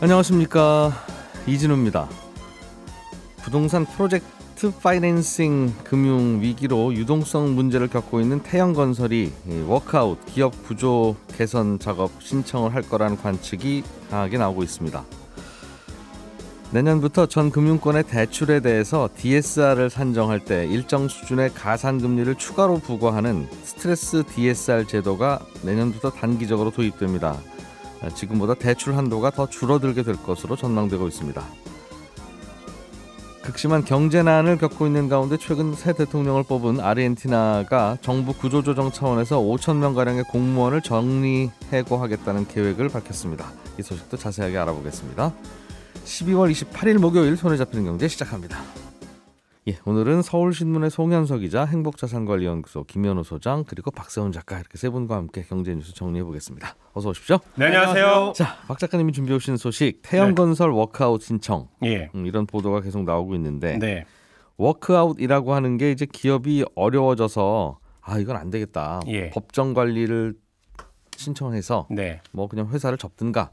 안녕하십니까, 이진우입니다. 부동산 프로젝트 파이낸싱 금융 위기로 유동성 문제를 겪고 있는 태영건설이 워크아웃 기업 구조 개선 작업 신청을 할 거라는 관측이 강하게 나오고 있습니다. 내년부터 전 금융권의 대출에 대해서 DSR을 산정할 때 일정 수준의 가산금리를 추가로 부과하는 스트레스 DSR 제도가 내년부터 단기적으로 도입됩니다. 지금보다 대출 한도가 더 줄어들게 될 것으로 전망되고 있습니다. 극심한 경제난을 겪고 있는 가운데 최근 새 대통령을 뽑은 아르헨티나가 정부 구조조정 차원에서 5,000명가량의 공무원을 정리해고하겠다는 계획을 밝혔습니다. 이 소식도 자세하게 알아보겠습니다. 12월 28일 목요일 손에 잡히는 경제 시작합니다. 오늘은 서울신문의 송현석 기자, 행복자산관리연구소 김현우 소장, 그리고 박세훈 작가, 이렇게 세 분과 함께 경제 뉴스 정리해 보겠습니다. 어서 오십시오. 네, 안녕하세요. 자, 박 작가님이 준비해 오신 소식, 태영건설 워크아웃 신청. 이런 보도가 계속 나오고 있는데, 워크아웃이라고 하는 게 이제 기업이 어려워져서 이건 안 되겠다. 법정 관리를 신청해서 뭐 그냥 회사를 접든가.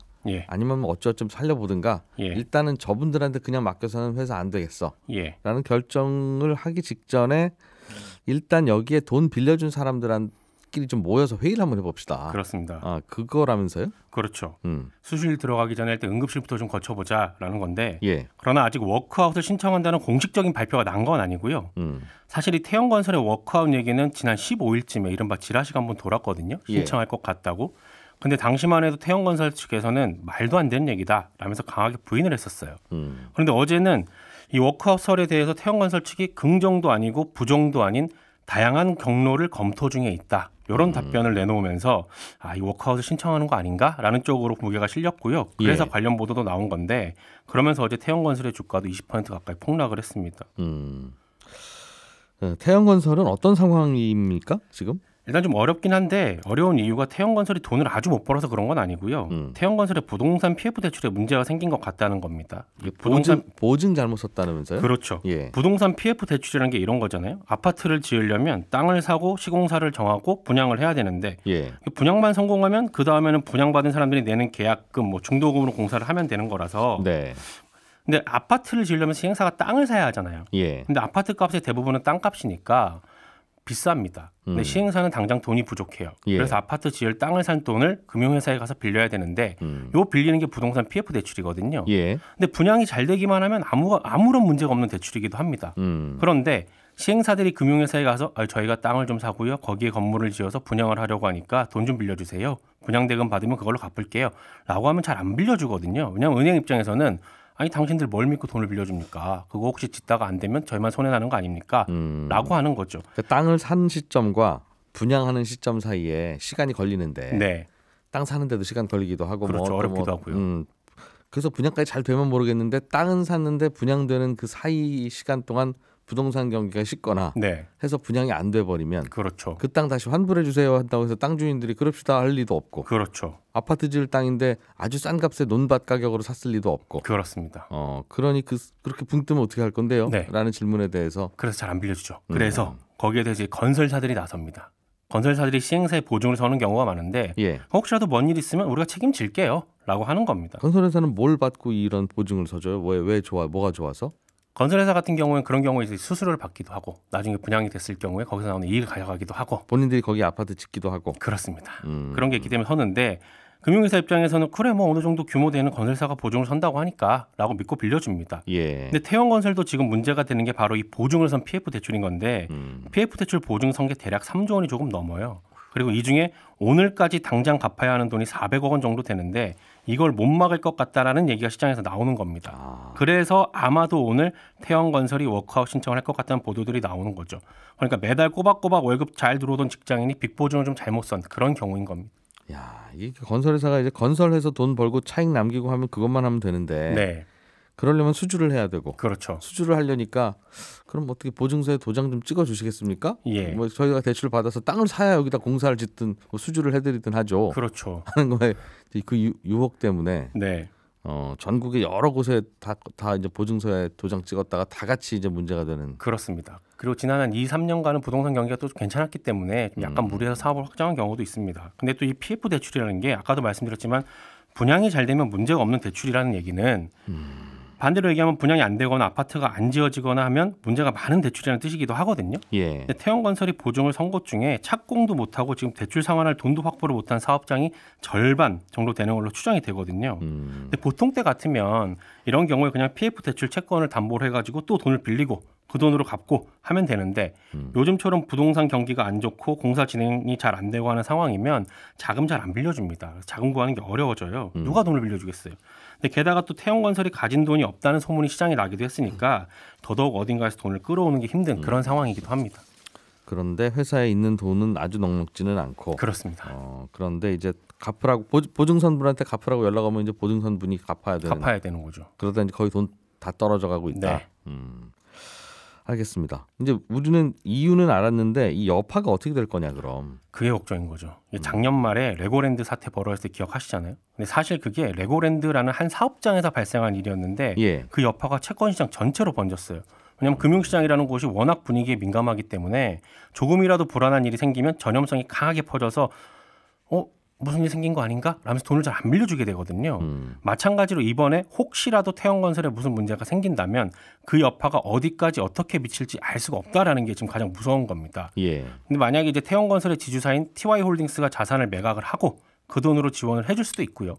아니면 뭐 어쩌좀 살려보든가. 일단은 저분들한테 그냥 맡겨서는 회사 안 되겠어 라는 결정을 하기 직전에 일단 여기에 돈 빌려준 사람들끼리 좀 모여서 회의를 한번 해봅시다. 그렇습니다. 그거라면서요? 그렇죠. 수술 들어가기 전에 일단 응급실부터 좀 거쳐보자라는 건데, 그러나 아직 워크아웃을 신청한다는 공식적인 발표가 난 건 아니고요. 사실 이 태영건설의 워크아웃 얘기는 지난 15일쯤에 이른바 지라시가 한번 돌았거든요. 신청할 것 같다고. 근데 당시만 해도 태영건설 측에서는 말도 안 되는 얘기다 라면서 강하게 부인을 했었어요. 그런데 어제는 이 워크아웃설에 대해서 태영건설 측이 긍정도 아니고 부정도 아닌 다양한 경로를 검토 중에 있다, 이런 답변을 내놓으면서 이 워크아웃을 신청하는 거 아닌가라는 쪽으로 무게가 실렸고요. 그래서 관련 보도도 나온 건데, 그러면서 어제 태영건설의 주가도 20% 가까이 폭락을 했습니다. 태영건설은 어떤 상황입니까 지금? 일단 좀 어렵긴 한데, 어려운 이유가 태영건설이 돈을 아주 못 벌어서 그런 건 아니고요. 태영건설의 부동산 PF 대출에 문제가 생긴 것 같다는 겁니다. 보증 잘못 썼다면서요? 그렇죠. 부동산 PF 대출이라는 게 이런 거잖아요. 아파트를 지으려면 땅을 사고 시공사를 정하고 분양을 해야 되는데, 분양만 성공하면 그 다음에는 분양받은 사람들이 내는 계약금, 뭐 중도금으로 공사를 하면 되는 거라서. 근데 아파트를 지으려면 시행사가 땅을 사야 하잖아요. 근데 아파트 값의 대부분은 땅값이니까 비쌉니다. 근데 시행사는 당장 돈이 부족해요. 그래서 아파트 지을 땅을 산 돈을 금융회사에 가서 빌려야 되는데, 요 빌리는 게 부동산 PF 대출이거든요. 근데 분양이 잘 되기만 하면 아무런 문제가 없는 대출이기도 합니다. 그런데 시행사들이 금융회사에 가서 저희가 땅을 좀 사고요, 거기에 건물을 지어서 분양을 하려고 하니까 돈 좀 빌려주세요, 분양대금 받으면 그걸로 갚을게요 라고 하면 잘 안 빌려주거든요. 왜냐하면 은행 입장에서는 당신들 뭘 믿고 돈을 빌려줍니까? 그거 혹시 짓다가 안 되면 저희만 손해나는 거 아닙니까? 라고 하는 거죠. 그러니까 땅을 산 시점과 분양하는 시점 사이에 시간이 걸리는데, 땅 사는데도 시간 걸리기도 하고, 그렇죠. 어렵기도 하고요. 그래서 분양까지 잘 되면 모르겠는데 땅은 샀는데 분양되는 그 사이 시간 동안 부동산 경기가 식거나 해서 분양이 안 돼 버리면, 그렇죠. 그 땅 다시 환불해 주세요 한다고 해서 땅 주인들이 그럽시다 할 리도 없고, 그렇죠. 아파트 지을 땅인데 아주 싼 값에 논밭 가격으로 샀을 리도 없고. 그렇습니다. 그러니 그렇게 붕 뜨면 어떻게 할 건데요? 라는 질문에 대해서, 그래서 잘 안 빌려주죠. 그래서 거기에 대해서 건설사들이 나섭니다. 건설사들이 시행사에 보증을 서는 경우가 많은데, 혹시라도 뭔 일 있으면 우리가 책임질게요 라고 하는 겁니다. 건설회사는 뭘 받고 이런 보증을 서줘요? 왜 좋아? 뭐가 좋아서? 건설회사 같은 경우에는 그런 경우에 수수료를 받기도 하고, 나중에 분양이 됐을 경우에 거기서 나오는 이익을 가져가기도 하고, 본인들이 거기 아파트 짓기도 하고. 그렇습니다. 그런 게 있기 때문에 서는데, 금융회사 입장에서는 그래 뭐 어느 정도 규모 되는 건설사가 보증을 선다고 하니까 라고 믿고 빌려줍니다. 근데 태영건설도 지금 문제가 되는 게 바로 이 보증을 선 PF 대출인 건데, PF 대출 보증 선 게 대략 3조 원이 조금 넘어요. 그리고 이 중에 오늘까지 당장 갚아야 하는 돈이 400억 원 정도 되는데, 이걸 못 막을 것 같다라는 얘기가 시장에서 나오는 겁니다. 그래서 아마도 오늘 태영건설이 워크아웃 신청을 할 것 같다는 보도들이 나오는 거죠. 그러니까 매달 꼬박꼬박 월급 잘 들어오던 직장인이 빅보증을 좀 잘못 선 그런 경우인 겁니다. 이 건설회사가 이제 건설해서 돈 벌고 차익 남기고 하면 그것만 하면 되는데, 그러려면 수주를 해야 되고. 그렇죠. 수주를 하려니까 그럼 어떻게 보증서에 도장 좀 찍어 주시겠습니까? 뭐 저희가 대출을 받아서 땅을 사야 여기다 공사를 짓든 뭐 수주를 해드리든 하죠. 그렇죠. 하는 거에 그 유혹 때문에 전국의 여러 곳에 다 이제 보증서에 도장 찍었다가 다 같이 이제 문제가 되는. 그렇습니다. 그리고 지난 한 2, 3년간은 부동산 경기가 또 괜찮았기 때문에 좀 약간 무리해서 사업을 확장한 경우도 있습니다. 근데 또 이 PF 대출이라는 게 아까도 말씀드렸지만 분양이 잘 되면 문제가 없는 대출이라는 얘기는 반대로 얘기하면 분양이 안 되거나 아파트가 안 지어지거나 하면 문제가 많은 대출이라는 뜻이기도 하거든요. 예. 근데 태형건설이 보증을 선 곳 중에 착공도 못하고 지금 대출 상환할 돈도 확보를 못한 사업장이 절반 정도 되는 걸로 추정이 되거든요. 근데 보통 때 같으면 이런 경우에 그냥 PF 대출 채권을 담보로 해가지고 또 돈을 빌리고 그 돈으로 갚고 하면 되는데 요즘처럼 부동산 경기가 안 좋고 공사 진행이 잘 안 되고 하는 상황이면 자금 잘 안 빌려줍니다. 자금 구하는 게 어려워져요. 누가 돈을 빌려주겠어요. 근데 게다가 또 태형건설이 가진 돈이 없다는 소문이 시장에 나기도 했으니까 더더욱 어딘가에서 돈을 끌어오는 게 힘든 그런 상황이기도 합니다. 그런데 회사에 있는 돈은 아주 넉넉지는 않고 그렇습니다. 그런데 이제 갚으라고 보증선분한테 갚으라고 연락 오면 이제 보증선분이 갚아야 되는 거죠. 그러다 이제 거의 돈 다 떨어져 가고 있다. 네. 알겠습니다. 이제 우리는 이유는 알았는데 이 여파가 어떻게 될 거냐 그럼. 그게 걱정인 거죠. 작년 말에 레고랜드 사태 벌어졌을 때 기억하시잖아요. 근데 사실 그게 레고랜드라는 한 사업장에서 발생한 일이었는데 예. 그 여파가 채권시장 전체로 번졌어요. 왜냐하면 금융시장이라는 곳이 워낙 분위기에 민감하기 때문에 조금이라도 불안한 일이 생기면 전염성이 강하게 퍼져서 무슨 일이 생긴 거 아닌가? 라면서 돈을 잘 안 빌려주게 되거든요. 마찬가지로 이번에 혹시라도 태형건설에 무슨 문제가 생긴다면 그 여파가 어디까지 어떻게 미칠지 알 수가 없다라는 게 지금 가장 무서운 겁니다. 예. 근데 만약에 이제 태형건설의 지주사인 TY홀딩스가 자산을 매각을 하고 그 돈으로 지원을 해줄 수도 있고요.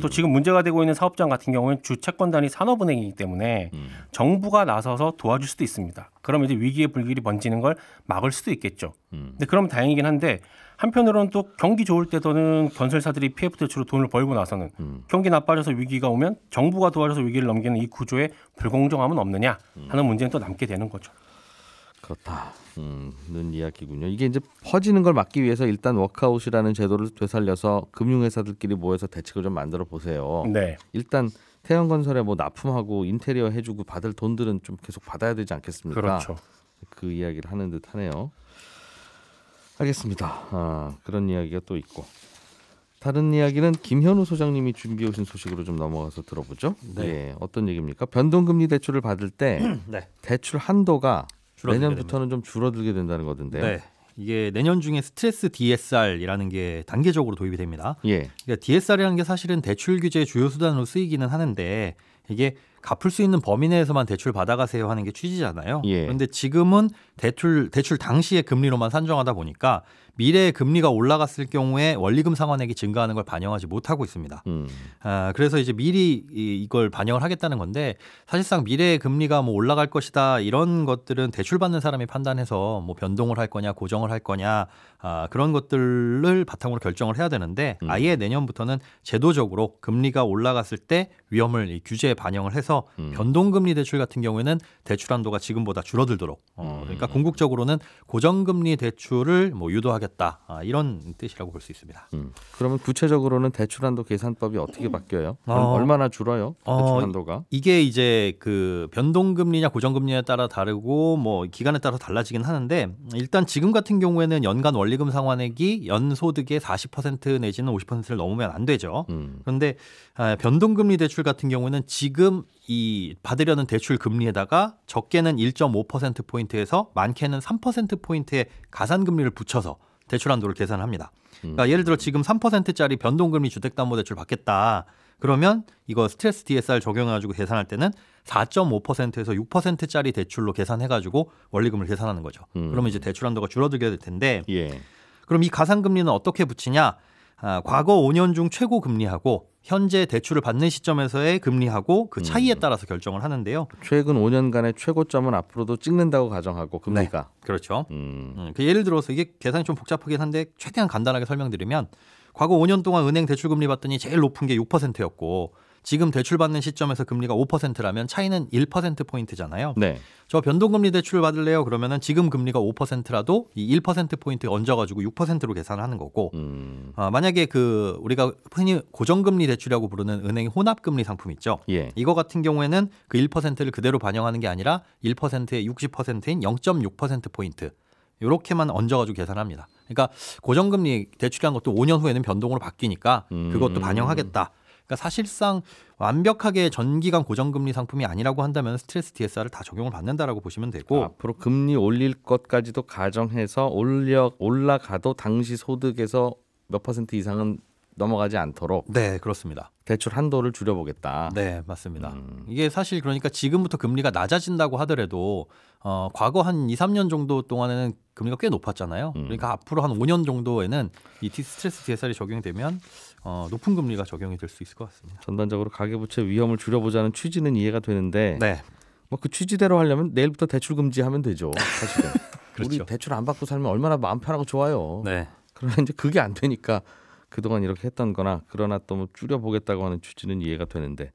또 지금 문제가 되고 있는 사업장 같은 경우는 주 채권단이 산업은행이기 때문에 정부가 나서서 도와줄 수도 있습니다. 그러면 이제 위기의 불길이 번지는 걸 막을 수도 있겠죠. 근데 그러면 다행이긴 한데 한편으로는 또 경기 좋을 때도는 건설사들이 PF 대출로 돈을 벌고 나서는 경기 나빠져서 위기가 오면 정부가 도와줘서 위기를 넘기는 이 구조에 불공정함은 없느냐 하는 문제는 또 남게 되는 거죠. 그렇다는 이야기군요. 이게 이제 퍼지는 걸 막기 위해서 일단 워크아웃이라는 제도를 되살려서 금융회사들끼리 모여서 대책을 좀 만들어 보세요. 네. 일단 태형건설에 뭐 납품하고 인테리어 해주고 받을 돈들은 좀 계속 받아야 되지 않겠습니까? 그렇죠. 그 이야기를 하는 듯하네요. 알겠습니다. 그런 이야기가 또 있고 다른 이야기는 김현우 소장님이 준비해 오신 소식으로 좀 넘어가서 들어보죠. 네. 예, 어떤 얘기입니까? 변동금리 대출을 받을 때 네. 대출 한도가 내년부터는 좀 줄어들게 된다는 거던데요. 네. 이게 내년 중에 스트레스 DSR이라는 게 단계적으로 도입이 됩니다. 예. 그러니까 DSR이라는 게 사실은 대출 규제의 주요 수단으로 쓰이기는 하는데 이게 갚을 수 있는 범위 내에서만 대출 받아가세요 하는 게 취지잖아요. 예. 그런데 지금은 대출 당시의 금리로만 산정하다 보니까 미래의 금리가 올라갔을 경우에 원리금 상환액이 증가하는 걸 반영하지 못하고 있습니다. 그래서 이제 미리 이걸 반영을 하겠다는 건데 사실상 미래의 금리가 뭐 올라갈 것이다 이런 것들은 대출 받는 사람이 판단해서 뭐 변동을 할 거냐 고정을 할 거냐 그런 것들을 바탕으로 결정을 해야 되는데 아예 내년부터는 제도적으로 금리가 올라갔을 때 위험을 이 규제에 반영을 해서 변동금리 대출 같은 경우에는 대출 한도가 지금보다 줄어들도록 그러니까 궁극적으로는 고정금리 대출을 뭐 유도하겠다 이런 뜻이라고 볼 수 있습니다. 그러면 구체적으로는 대출 한도 계산법이 어떻게 바뀌어요? 얼마나 줄어요? 대출 한도가? 이게 이제 그 변동금리냐 고정금리에 따라 다르고 뭐 기간에 따라 달라지긴 하는데 일단 지금 같은 경우에는 연간 원리금 상환액이 연소득의 40% 내지는 50%를 넘으면 안 되죠. 그런데 변동금리 대출 같은 경우는 지금 이 받으려는 대출 금리에다가 적게는 1.5%포인트에서 많게는 3%포인트의 가산금리를 붙여서 대출 한도를 계산합니다. 그러니까 예를 들어 지금 3%짜리 변동금리 주택담보대출 받겠다. 그러면 이거 스트레스 DSR 적용해가지고 계산할 때는 4.5%에서 6%짜리 대출로 계산해가지고 원리금을 계산하는 거죠. 그러면 이제 대출 한도가 줄어들게 될 텐데 예. 그럼 이 가산금리는 어떻게 붙이냐? 과거 5년 중 최고 금리하고 현재 대출을 받는 시점에서의 금리하고 그 차이에 따라서 결정을 하는데요. 최근 5년간의 최고점은 앞으로도 찍는다고 가정하고 금리가. 네, 그렇죠. 예를 들어서 이게 계산이 좀 복잡하긴 한데 최대한 간단하게 설명드리면 과거 5년 동안 은행 대출 금리 받더니 제일 높은 게 6%였고 지금 대출 받는 시점에서 금리가 5%라면 차이는 1%포인트잖아요. 네. 저 변동금리 대출을 받을래요? 그러면은 지금 금리가 5%라도 이 1%포인트 얹어가지고 6%로 계산을 하는 거고 만약에 그 우리가 흔히 고정금리 대출이라고 부르는 은행의 혼합금리 상품 있죠. 예. 이거 같은 경우에는 그 1%를 그대로 반영하는 게 아니라 1%의 60%인 0.6%포인트. 이렇게만 얹어가지고 계산합니다. 그러니까 고정금리 대출이란 것도 5년 후에는 변동으로 바뀌니까 그것도 반영하겠다. 그러니까 사실상 완벽하게 전기간 고정금리 상품이 아니라고 한다면 스트레스 DSR을 다 적용을 받는다라고 보시면 되고 앞으로 금리 올릴 것까지도 가정해서 올라가도 당시 소득에서 몇 % 이상은 넘어가지 않도록 네, 그렇습니다. 대출 한도를 줄여보겠다. 네, 맞습니다. 이게 사실 그러니까 지금부터 금리가 낮아진다고 하더라도 과거 한 2, 3년 정도 동안에는 금리가 꽤 높았잖아요. 그러니까 앞으로 한 5년 정도에는 이 스트레스 DSR이 적용이 되면 높은 금리가 적용이 될 수 있을 것 같습니다. 전반적으로 가계부채 위험을 줄여보자는 취지는 이해가 되는데 네. 뭐 그 취지대로 하려면 내일부터 대출 금지하면 되죠. 사실은. 그렇죠. 우리 대출 안 받고 살면 얼마나 마음 편하고 좋아요. 네. 그러나 이제 그게 안 되니까 그동안 이렇게 했던 거나 그러나 또 뭐 줄여보겠다고 하는 취지는 이해가 되는데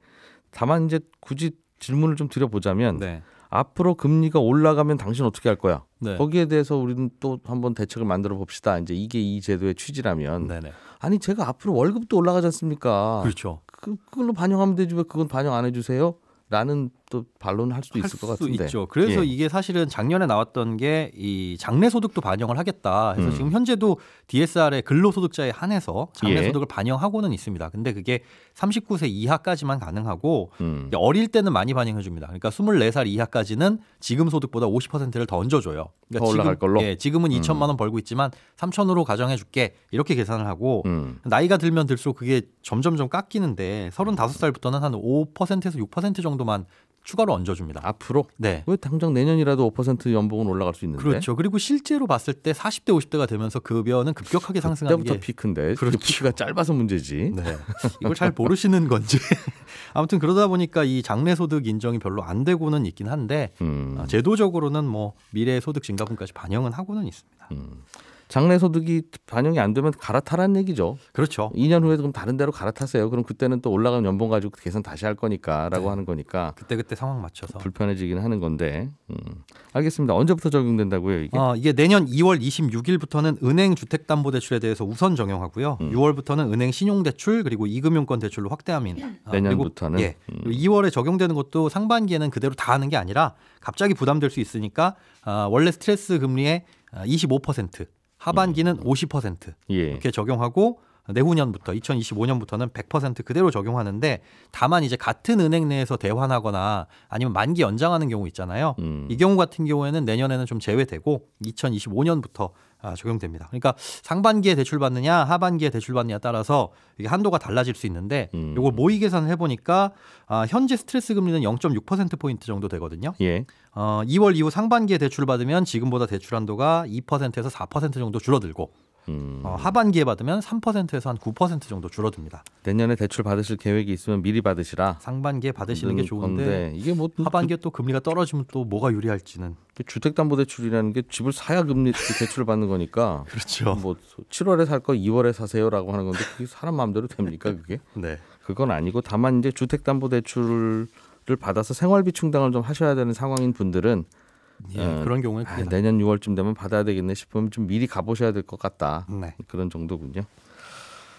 다만 이제 굳이 질문을 좀 드려보자면 네. 앞으로 금리가 올라가면 당신 어떻게 할 거야? 네. 거기에 대해서 우리는 또 한번 대책을 만들어 봅시다. 이제 이게 이 제도의 취지라면 네네. 아니 제가 앞으로 월급도 올라가지 않습니까? 그렇죠. 그걸로 반영하면 되지 왜 그건 반영 안 해주세요? 라는 또 반론을 할 수도 있을 것 같은데. 있죠. 그래서 예. 이게 사실은 작년에 나왔던 게 이 장래소득도 반영을 하겠다 해서 지금 현재도 DSR의 근로소득자에 한해서 장래소득을 반영하고는 있습니다. 근데 그게 39세 이하까지만 가능하고 어릴 때는 많이 반영해 줍니다. 그러니까 24살 이하까지는 지금 소득보다 50%를 더 얹어줘요. 그러니까 더 올라갈 걸로? 예, 지금은 2천만 원 벌고 있지만 3천으로 가정해 줄게 이렇게 계산을 하고 나이가 들면 들수록 그게 점점점 깎이는데 35살부터는 한 5%에서 6% 정도만 추가로 얹어줍니다. 앞으로? 네. 왜 당장 내년이라도 5% 연봉은 올라갈 수 있는데? 그렇죠. 그리고 실제로 봤을 때 40대 50대가 되면서 급여는 급격하게 상승하는 그때부터 게 피크인데 그렇죠. 피크가 짧아서 문제지. 네. 이걸 잘 모르시는 건지 아무튼 그러다 보니까 이 장래소득 인정이 별로 안 되고는 있긴 한데 제도적으로는 뭐 미래소득 증가분까지 반영은 하고는 있습니다. 장래소득이 반영이 안 되면 갈아타라는 얘기죠. 그렇죠. 2년 후에 그럼 다른 데로 갈아타세요. 그럼 그때는 또 올라간 연봉 가지고 계산 다시 할 거니까라고 네. 하는 거니까 그때 상황 맞춰서 불편해지긴 하는 건데 알겠습니다. 언제부터 적용된다고요 이게? 이게 내년 2월 26일부터는 은행 주택담보대출에 대해서 우선 적용하고요. 6월부터는 은행 신용대출 그리고 이금융권 대출로 확대합니다. 내년부터는? 예. 2월에 적용되는 것도 상반기에는 그대로 다 하는 게 아니라 갑자기 부담될 수 있으니까 원래 스트레스 금리의 25% 하반기는 50% 이렇게 적용하고 내후년부터 2025년부터는 100% 그대로 적용하는데 다만 이제 같은 은행 내에서 대환하거나 아니면 만기 연장하는 경우 있잖아요. 이 경우 같은 경우에는 내년에는 좀 제외되고 2025년부터 적용됩니다. 그러니까 상반기에 대출 받느냐 하반기에 대출 받느냐에 따라서 이게 한도가 달라질 수 있는데 이걸 모의 계산을 해보니까 현재 스트레스 금리는 0.6%포인트 정도 되거든요. 예. 2월 이후 상반기에 대출을 받으면 지금보다 대출 한도가 2%에서 4% 정도 줄어들고 하반기에 받으면 3%에서 한 9% 정도 줄어듭니다. 내년에 대출 받으실 계획이 있으면 미리 받으시라. 상반기에 받으시는 게 좋은데 건데 이게 뭐 하반기에 또 금리가 떨어지면 또 뭐가 유리할지는. 주택담보대출이라는 게 집을 사야 금리 대출을 받는 거니까. 그렇죠. 뭐 7월에 살 거 2월에 사세요라고 하는 건데 그게 사람 마음대로 됩니까 그게? 네. 그건 아니고 다만 이제 주택담보대출을 받아서 생활비 충당을 좀 하셔야 되는 상황인 분들은 그런 경우는 내년 6월쯤 되면 받아야 되겠네 싶으면 좀 미리 가보셔야 될 것 같다. 네. 그런 정도군요.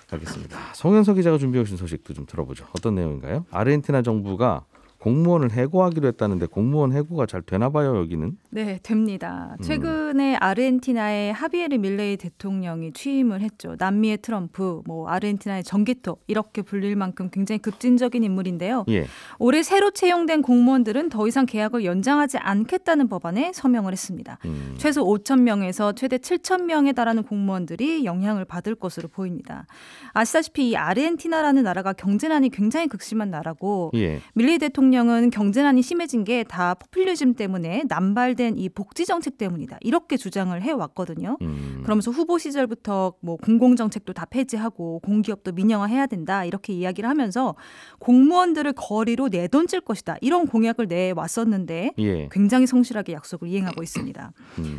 알겠습니다. 송현석 기자가 준비해 오신 소식도 좀 들어보죠. 어떤 내용인가요? 아르헨티나 정부가 공무원을 해고하기로 했다는데 공무원 해고가 잘 되나 봐요 여기는? 네, 됩니다. 최근에 아르헨티나의 하비에르 밀레이 대통령이 취임을 했죠. 남미의 트럼프, 뭐 아르헨티나의 전개토 이렇게 불릴 만큼 굉장히 급진적인 인물인데요. 예. 올해 새로 채용된 공무원들은 더 이상 계약을 연장하지 않겠다는 법안에 서명을 했습니다. 최소 5천 명에서 최대 7천 명에 달하는 공무원들이 영향을 받을 것으로 보입니다. 아시다시피 이 아르헨티나라는 나라가 경제난이 굉장히 극심한 나라고 예. 밀레이 대통령은 경제난이 심해진 게 다 포퓰리즘 때문에 남발된 이 복지 정책 때문이다. 이렇게 주장을 해왔거든요. 그러면서 후보 시절부터 뭐 공공정책도 다 폐지하고 공기업도 민영화해야 된다. 이렇게 이야기를 하면서 공무원들을 거리로 내던질 것이다. 이런 공약을 내왔었는데 예. 굉장히 성실하게 약속을 이행하고 있습니다.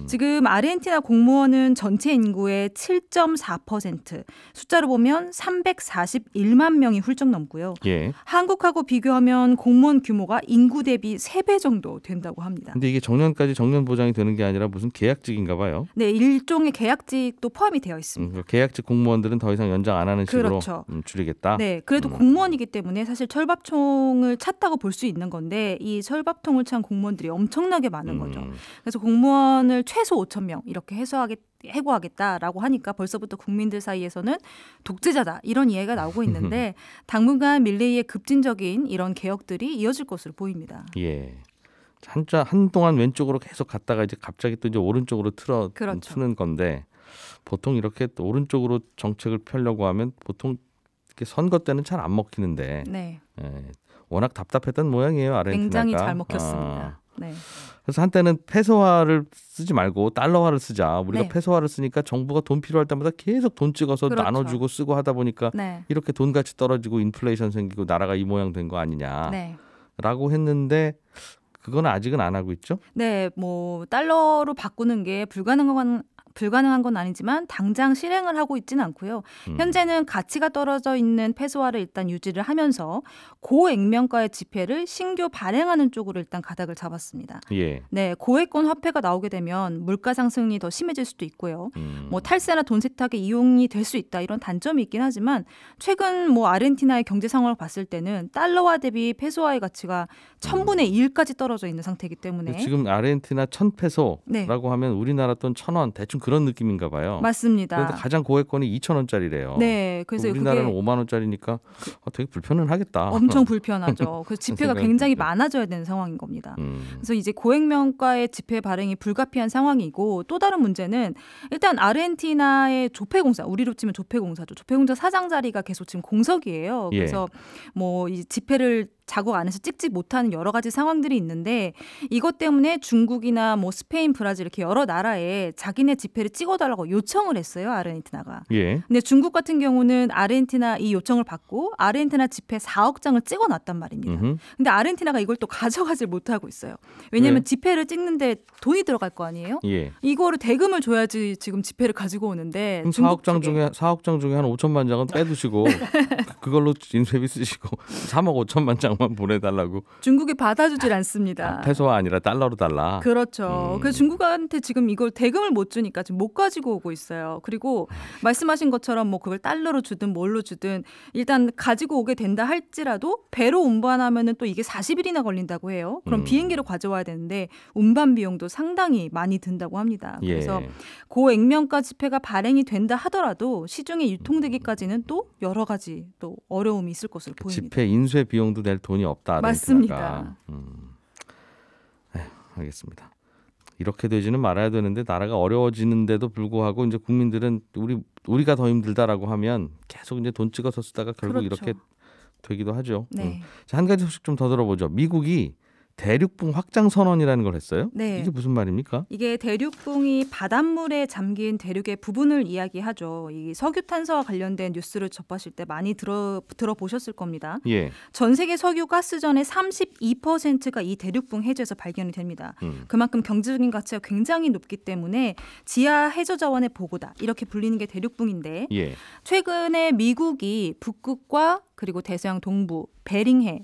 지금 아르헨티나 공무원은 전체 인구의 7.4%, 숫자로 보면 341만 명이 훌쩍 넘고요. 예. 한국하고 비교하면 공무원 규모가 인구 대비 3배 정도 된다고 합니다. 근데 이게 정년까지 정년 보장이 되는 게 아니라 무슨 계약직인가 봐요. 네, 일종의 계약직도 포함이 되어 있습니다. 계약직 공무원들은 더 이상 연장 안 하는 식으로 그렇죠. 줄이겠다. 네, 그래도 공무원이기 때문에 사실 철밥통을 찼다고 볼 수 있는 건데 이 철밥통을 찬 공무원들이 엄청나게 많은 거죠. 그래서 공무원을 최소 5천 명 이렇게 해고하겠다라고 하니까 벌써부터 국민들 사이에서는 독재자다 이런 이해가 나오고 있는데 당분간 밀레이의 급진적인 이런 개혁들이 이어질 것으로 보입니다. 예. 한동안 왼쪽으로 계속 갔다가 이제 갑자기 또 이제 오른쪽으로 그렇죠. 트는 건데 보통 이렇게 또 오른쪽으로 정책을 펴려고 하면 보통 선거 때는 잘 안 먹히는데 네. 워낙 답답했던 모양이에요. 아르헨티나가. 굉장히 잘 먹혔습니다. 네. 그래서 한때는 페소화를 쓰지 말고 달러화를 쓰자. 우리가 네. 페소화를 쓰니까 정부가 돈 필요할 때마다 계속 돈 찍어서 그렇죠. 나눠주고 쓰고 하다 보니까 네. 이렇게 돈 가치 떨어지고 인플레이션 생기고 나라가 이 모양 된 거 아니냐라고 네. 했는데 그건 아직은 안 하고 있죠? 네, 뭐 달러로 바꾸는 게 불가능한 건 아니지만 당장 실행을 하고 있지는 않고요. 현재는 가치가 떨어져 있는 페소화를 일단 유지를 하면서 고액면가의 지폐를 신규 발행하는 쪽으로 일단 가닥을 잡았습니다. 예. 네, 고액권 화폐가 나오게 되면 물가 상승이 더 심해질 수도 있고요. 뭐 탈세나 돈 세탁에 이용이 될 수 있다 이런 단점이 있긴 하지만 최근 뭐 아르헨티나의 경제 상황을 봤을 때는 달러화 대비 페소화의 가치가 1000분의 1까지 떨어져 있는 상태이기 때문에 지금 아르헨티나 1000페소라고 네. 하면 우리나라 돈 1000원 대충 그런 느낌인가 봐요. 맞습니다. 그런데 가장 고액권이 2,000원짜리래요. 네, 그래서 우리나라는 그게 5만 원짜리니까 되게 불편은 하겠다. 엄청 불편하죠. 그래서 지폐가 굉장히 많아져야 되는 상황인 겁니다. 그래서 이제 고액면가의 지폐 발행이 불가피한 상황이고 또 다른 문제는 일단 아르헨티나의 조폐공사, 우리로 치면 조폐공사죠. 조폐공사 사장 자리가 계속 지금 공석이에요. 그래서 뭐 이 지폐를 자국 안에서 찍지 못하는 여러 가지 상황들이 있는데 이것 때문에 중국이나 뭐 스페인, 브라질 이렇게 여러 나라에 자기네 지폐를 찍어달라고 요청을 했어요. 아르헨티나가. 예. 근데 중국 같은 경우는 아르헨티나 이 요청을 받고 아르헨티나 지폐 4억 장을 찍어놨단 말입니다. 근데 아르헨티나가 이걸 또 가져가질 못하고 있어요. 왜냐하면 지폐를 찍는데 돈이 들어갈 거 아니에요? 예. 이거를 대금을 줘야지 지금 지폐를 가지고 오는데 그럼 4억 장 중에 한 5천만 장은 빼두시고 그걸로 인쇄비 쓰시고 3억 5천만 장만 보내달라고. 중국이 받아주질 않습니다. 페소가 아니라 달러로 달라. 그렇죠. 그래서 중국한테 지금 이걸 대금을 못 주니까 지금 못 가지고 오고 있어요. 그리고 말씀하신 것처럼 뭐 그걸 달러로 주든 뭘로 주든 일단 가지고 오게 된다 할지라도 배로 운반하면은 또 이게 40일이나 걸린다고 해요. 그럼 비행기로 가져와야 되는데 운반 비용도 상당히 많이 든다고 합니다. 그래서 고액면가 지폐가 발행이 된다 하더라도 시중에 유통되기까지는 또 여러 가지 또 어려움이 있을 것으로 보입니다. 지폐 인쇄 비용도 낼 돈이 없다. 맞습니다. 알겠습니다. 이렇게 되지는 말아야 되는데 나라가 어려워지는데도 불구하고 이제 국민들은 우리가 더 힘들다라고 하면 계속 이제 돈 찍어서 쓰다가 결국 그렇죠. 이렇게 되기도 하죠. 네. 자, 한 가지 소식 좀 더 들어보죠. 미국이 대륙붕 확장 선언이라는 걸 했어요. 네. 이게 무슨 말입니까? 이게 대륙붕이 바닷물에 잠긴 대륙의 부분을 이야기하죠. 이 석유탄소와 관련된 뉴스를 접하실 때 많이 들어보셨을 겁니다. 예. 전 세계 석유 가스전의 32%가 이 대륙붕 해저에서 발견이 됩니다. 그만큼 경제적인 가치가 굉장히 높기 때문에 지하 해저 자원의 보고다 이렇게 불리는 게 대륙붕인데 최근에 미국이 북극과 그리고 대서양 동부, 베링해,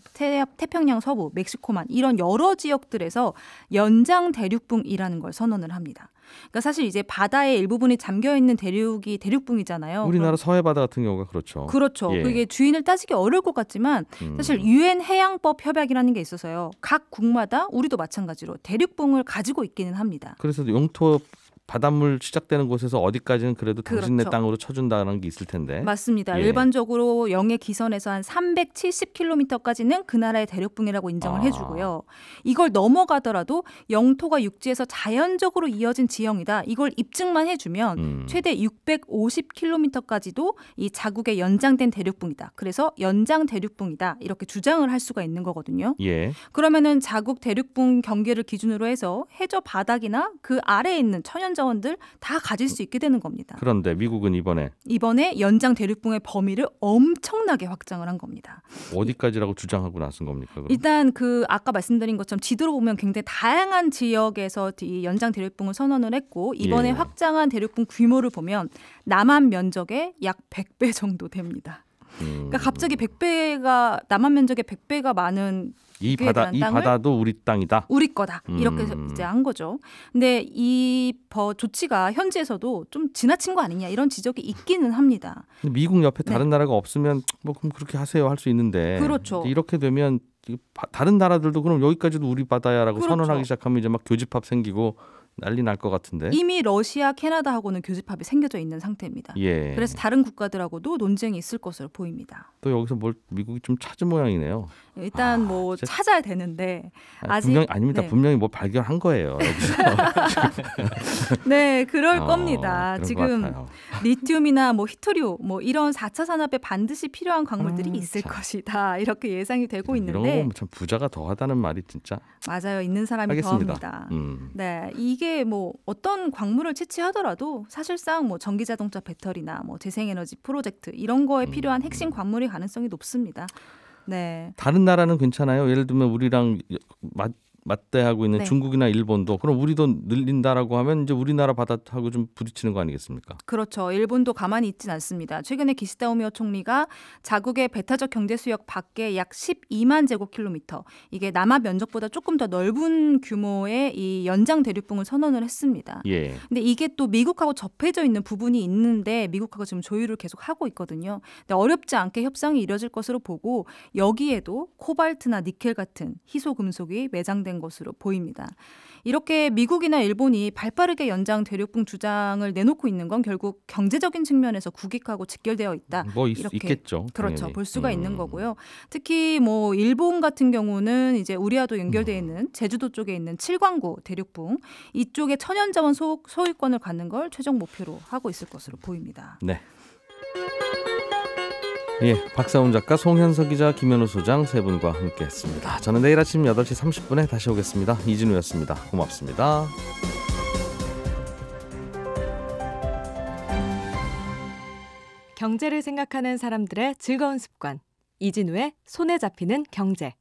태평양 서부, 멕시코만 이런 여러 지역들에서 연장 대륙붕이라는 걸 선언을 합니다. 그러니까 사실 이제 바다의 일부분이 잠겨 있는 대륙이 대륙붕이잖아요. 우리나라 서해 바다 같은 경우가 그렇죠. 그렇죠. 그게 주인을 따지기 어려울 것 같지만 사실 유엔 해양법 협약이라는 게 있어서요. 각 국마다 우리도 마찬가지로 대륙붕을 가지고 있기는 합니다. 그래서 영토 바닷물 시작되는 곳에서 어디까지는 그래도 당신네 땅으로 쳐준다는 게 있을 텐데. 맞습니다. 일반적으로 영해 기선에서 한 370km까지는 그 나라의 대륙붕이라고 인정을 해주고요. 이걸 넘어가더라도 영토가 육지에서 자연적으로 이어진 지형이다. 이걸 입증만 해주면 최대 650km까지도 이 자국의 연장된 대륙붕이다. 그래서 연장 대륙붕이다. 이렇게 주장을 할 수가 있는 거거든요. 그러면은 자국 대륙붕 경계를 기준으로 해서 해저 바닥이나 그 아래에 있는 천연 자원들 다 가질 수 있게 되는 겁니다. 그런데 미국은 이번에 연장 대륙붕의 범위를 엄청나게 확장을 한 겁니다. 어디까지라고 주장하고 나선 겁니까? 그럼? 일단 그 아까 말씀드린 것처럼 지도로 보면 굉장히 다양한 지역에서 이 연장 대륙붕을 선언을 했고 이번에 확장한 대륙붕 규모를 보면 남한 면적의 약 100배 정도 됩니다. 그러니까 갑자기 100배가 남한 면적의 100배가 많은 이 바다도 우리 땅이다. 우리 거다. 이렇게 이제 한 거죠. 근데 이 조치가 현지에서도 좀 지나친 거 아니냐 이런 지적이 있기는 합니다. 미국 옆에 다른 나라가 없으면 뭐 그럼 그렇게 하세요 할 수 있는데 그렇죠. 이렇게 되면 다른 나라들도 그럼 여기까지도 우리 바다야라고 선언하기 시작하면 이제 막 교집합 생기고 난리 날 것 같은데. 이미 러시아, 캐나다하고는 교집합이 생겨져 있는 상태입니다. 예. 그래서 다른 국가들하고도 논쟁이 있을 것으로 보입니다. 또 여기서 뭘 미국이 좀 찾은 모양이네요. 일단 뭐 진짜... 찾아야 되는데 아직 분명히 아닙니다. 네. 분명히 뭐 발견한 거예요. 네, 그럴 겁니다. 지금 리튬이나 뭐 히토리오 뭐 이런 4차 산업에 반드시 필요한 광물들이 있을 것이다. 이렇게 예상이 되고 있는데 이런 거 참 부자가 더하다는 말이 진짜 맞아요. 있는 사람이 하겠습니다. 더합니다. 네, 이게 뭐 어떤 광물을 채취하더라도 사실상 뭐 전기 자동차 배터리나 뭐 재생에너지 프로젝트 이런 거에 필요한 핵심 광물의 가능성이 높습니다. 네. 다른 나라는 괜찮아요? 예를 들면 우리랑 맞대하고 있는 네. 중국이나 일본도 그럼 우리도 늘린다라고 하면 이제 우리나라 바다하고 좀 부딪히는 거 아니겠습니까? 그렇죠. 일본도 가만히 있진 않습니다. 최근에 기시다 후미오 총리가 자국의 배타적 경제 수역 밖에 약 12만 제곱킬로미터 이게 남한 면적보다 조금 더 넓은 규모의 이 연장 대륙붕을 선언을 했습니다. 예. 근데 이게 또 미국하고 접해져 있는 부분이 있는데 미국하고 지금 조율을 계속 하고 있거든요. 근데 어렵지 않게 협상이 이뤄질 것으로 보고 여기에도 코발트나 니켈 같은 희소 금속이 매장된 것으로 보입니다. 이렇게 미국이나 일본이 발빠르게 연장 대륙붕 주장을 내놓고 있는 건 결국 경제적인 측면에서 국익하고 직결되어 있다. 뭐 이렇게 있겠죠. 그렇죠. 당연히. 볼 수가 있는 거고요. 특히 뭐 일본 같은 경우는 이제 우리와도 연결되어 있는 제주도 쪽에 있는 칠광구 대륙붕 이쪽에 천연자원 소유권을 갖는 걸 최종 목표로 하고 있을 것으로 보입니다. 네. 예, 박사훈 작가, 송현석 기자, 김현우 소장 세 분과 함께했습니다. 저는 내일 아침 8시 30분에 다시 오겠습니다. 이진우였습니다. 고맙습니다. 경제를 생각하는 사람들의 즐거운 습관. 이진우의 손에 잡히는 경제.